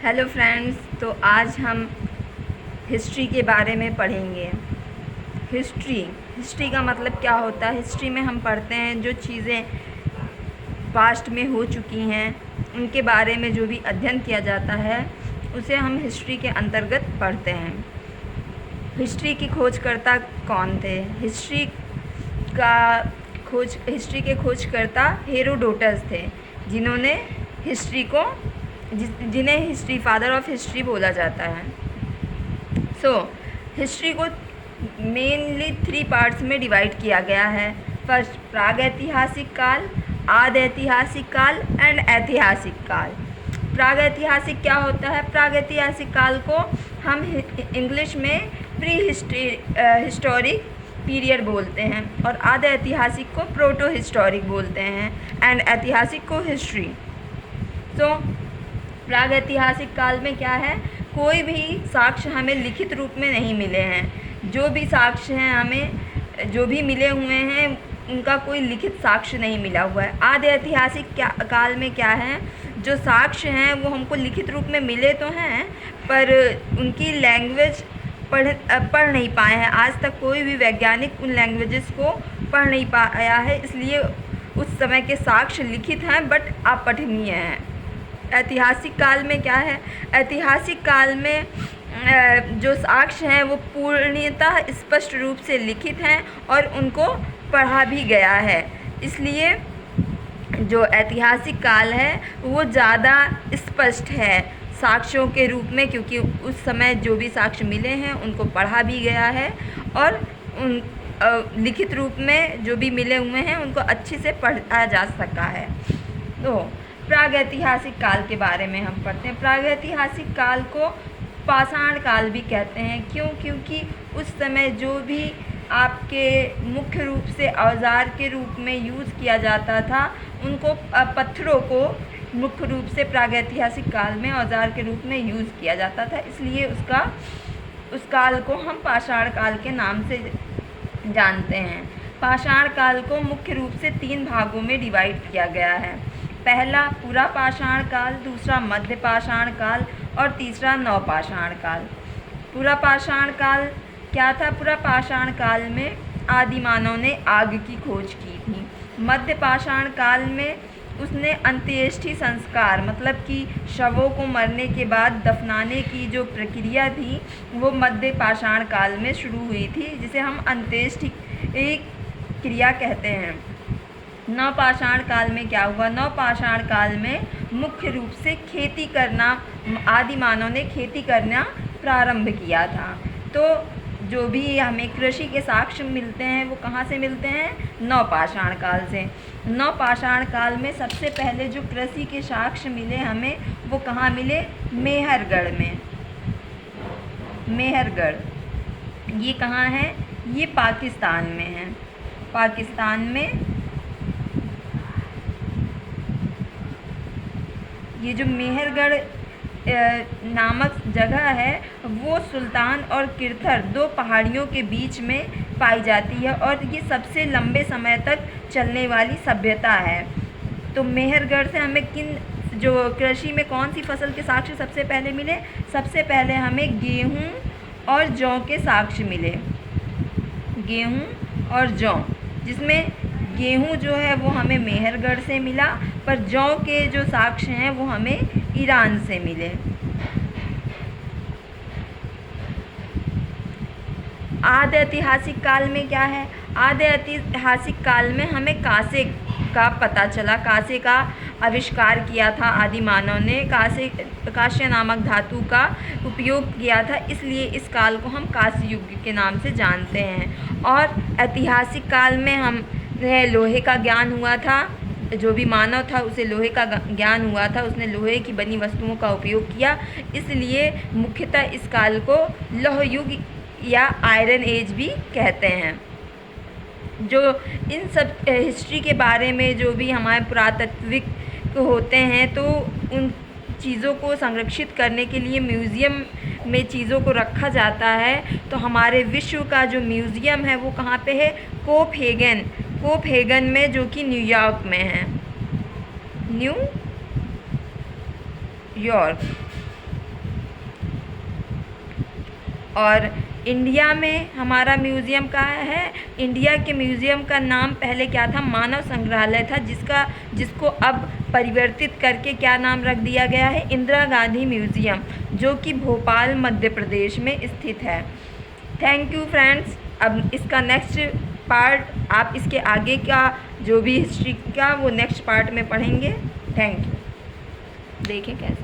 Hello friends, तो आज हम हिस्ट्री के बारे में पढ़ेंगे। हिस्ट्री का मतलब क्या होता है। हिस्ट्री में हम पढ़ते हैं जो चीज़ें पास्ट में हो चुकी हैं, उनके बारे में जो भी अध्ययन किया जाता है उसे हम हिस्ट्री के अंतर्गत पढ़ते हैं। हिस्ट्री की खोजकर्ता कौन थे? हिस्ट्री के खोजकर्ता हेरोडोटस थे, जिन्होंने जिन्हें हिस्ट्री फादर ऑफ हिस्ट्री बोला जाता है। हिस्ट्री को मेनली 3 पार्ट्स में डिवाइड किया गया है। फर्स्ट, प्रागैतिहासिक काल, आद ऐतिहासिक काल एंड ऐतिहासिक काल। प्रागैतिहासिक क्या होता है? प्रागैतिहासिक काल को हम इंग्लिश में प्री हिस्टोरिक पीरियड बोलते हैं और आद ऐतिहासिक को प्रोटो हिस्टोरिक बोलते हैं एंड ऐतिहासिक को हिस्ट्री। प्रागैतिहासिक काल में क्या है? कोई भी साक्ष्य हमें लिखित रूप में नहीं मिले हैं। जो भी साक्ष्य हैं हमें जो भी मिले हुए हैं उनका कोई लिखित साक्ष्य नहीं मिला हुआ है। आदि ऐतिहासिक काल में क्या है? जो साक्ष्य हैं वो हमको लिखित रूप में मिले तो हैं, पर उनकी लैंग्वेज पढ़ नहीं पाए हैं। आज तक कोई भी वैज्ञानिक उन लैंग्वेजेस को पढ़ नहीं पाया है, इसलिए उस समय के साक्ष्य लिखित हैं बट अपठनीय हैं। ऐतिहासिक काल में क्या है? ऐतिहासिक काल में जो साक्ष्य हैं वो पूर्णतः स्पष्ट रूप से लिखित हैं और उनको पढ़ा भी गया है। इसलिए जो ऐतिहासिक काल है वो ज़्यादा स्पष्ट है साक्ष्यों के रूप में, क्योंकि उस समय जो भी साक्ष्य मिले हैं उनको पढ़ा भी गया है और उन लिखित रूप में जो भी मिले हुए हैं उनको अच्छे से पढ़ा जा सका है। तो प्रागैतिहासिक काल के बारे में हम पढ़ते हैं। प्रागैतिहासिक काल को पाषाण काल भी कहते हैं। क्यों? क्योंकि उस समय जो भी आपके मुख्य रूप से औजार के रूप में यूज़ किया जाता था, उनको पत्थरों को मुख्य रूप से प्रागैतिहासिक काल में औजार के रूप में यूज़ किया जाता था, इसलिए उस काल को हम पाषाण काल के नाम से जानते हैं। पाषाण काल को मुख्य रूप से 3 भागों में डिवाइड किया गया है। पहला पुरा पाषाण काल, दूसरा मध्य पाषाण काल और तीसरा नवपाषाण काल। पुरा पाषाण काल क्या था? पुरा पाषाण काल में आदि मानव ने आग की खोज की थी। मध्य पाषाण काल में उसने अंत्येष्टि संस्कार, मतलब कि शवों को मरने के बाद दफनाने की जो प्रक्रिया थी वो मध्य पाषाण काल में शुरू हुई थी, जिसे हम अंत्येष्टि क्रिया कहते हैं। नवपाषाण काल में क्या हुआ? नवपाषाण काल में मुख्य रूप से खेती करना, आदि मानव ने खेती करना प्रारंभ किया था। तो जो भी हमें कृषि के साक्ष्य मिलते हैं वो कहाँ से मिलते हैं? नवपाषाण काल से। नवपाषाण काल में सबसे पहले जो कृषि के साक्ष्य मिले हमें वो कहाँ मिले? मेहरगढ़ में। मेहरगढ़ ये कहाँ है? ये पाकिस्तान में है। पाकिस्तान में ये जो मेहरगढ़ नामक जगह है वो सुल्तान और किरथर 2 पहाड़ियों के बीच में पाई जाती है और ये सबसे लंबे समय तक चलने वाली सभ्यता है। तो मेहरगढ़ से हमें जो कृषि में कौन सी फसल के साक्ष्य सबसे पहले मिले? सबसे पहले हमें गेहूँ और जौ के साक्ष्य मिले। गेहूँ और जौ, जिसमें गेहूँ जो है वो हमें मेहरगढ़ से मिला, पर जौ के जो साक्ष्य हैं वो हमें ईरान से मिले। आदि ऐतिहासिक काल में क्या है? आदि ऐतिहासिक काल में हमें कांसे का पता चला। कांसे का आविष्कार किया था आदि मानव ने। कांस्य नामक धातु का उपयोग किया था, इसलिए इस काल को हम कांस्य युग के नाम से जानते हैं। और ऐतिहासिक काल में हम लोहे का ज्ञान हुआ था। जो भी मानव था उसे लोहे का ज्ञान हुआ था, उसने लोहे की बनी वस्तुओं का उपयोग किया, इसलिए मुख्यतः इस काल को लौह युग या आयरन एज भी कहते हैं। जो इन सब हिस्ट्री के बारे में जो भी हमारे पुरातात्विक होते हैं तो उन चीज़ों को संरक्षित करने के लिए म्यूज़ियम में चीज़ों को रखा जाता है। तो हमारे विश्व का जो म्यूज़ियम है वो कहाँ पे है? कोपहेगन में, जो कि न्यूयॉर्क में है। न्यूयॉर्क और इंडिया में हमारा म्यूज़ियम कहाँ है? इंडिया के म्यूज़ियम का नाम पहले क्या था? मानव संग्रहालय था, जिसको अब परिवर्तित करके क्या नाम रख दिया गया है? इंदिरा गांधी म्यूज़ियम, जो कि भोपाल मध्य प्रदेश में स्थित है। Thank you friends. अब इसका नेक्स्ट पार्ट, आप इसके आगे का जो भी हिस्ट्री का वो नेक्स्ट पार्ट में पढ़ेंगे। Thank you. देखें कैसे